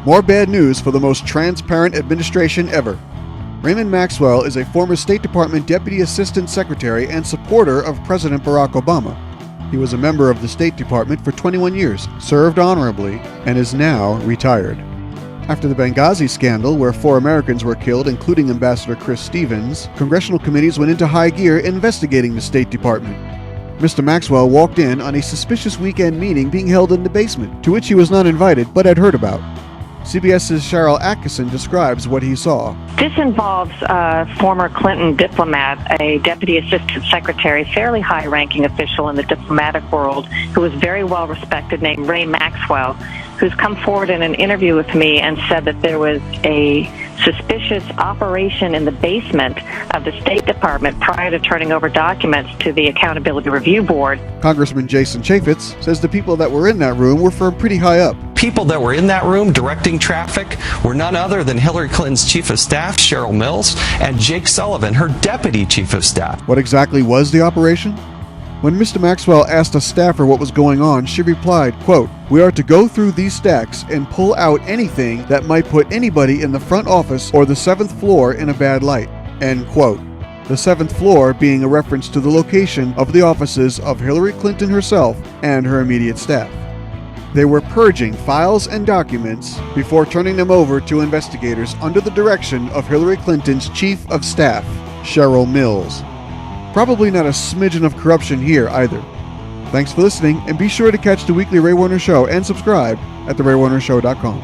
More bad news for the most transparent administration ever. Raymond Maxwell is a former State Department Deputy Assistant Secretary and supporter of President Barack Obama. He was a member of the State Department for 21 years, served honorably, and is now retired. After the Benghazi scandal, where 4 Americans were killed, including Ambassador Chris Stevens, congressional committees went into high gear investigating the State Department. Mr. Maxwell walked in on a suspicious weekend meeting being held in the basement, to which he was not invited but had heard about. CBS's Cheryl Atkinson describes what he saw. This involves a former Clinton diplomat, a deputy assistant secretary, fairly high-ranking official in the diplomatic world, who was very well respected, named Ray Maxwell, who's come forward in an interview with me and said that there was a suspicious operation in the basement of the State Department prior to turning over documents to the Accountability Review Board. Congressman Jason Chaffetz says the people that were in that room were from pretty high up. People that were in that room directing traffic were none other than Hillary Clinton's chief of staff, Cheryl Mills, and Jake Sullivan, her deputy chief of staff. What exactly was the operation? When Mr. Maxwell asked a staffer what was going on, she replied, quote, "We are to go through these stacks and pull out anything that might put anybody in the front office or the 7th floor in a bad light," end quote. The 7th floor being a reference to the location of the offices of Hillary Clinton herself and her immediate staff. They were purging files and documents before turning them over to investigators under the direction of Hillary Clinton's chief of staff, Cheryl Mills. Probably not a smidgen of corruption here either. Thanks for listening, and be sure to catch the weekly Ray Warner Show and subscribe at theraywarnershow.com.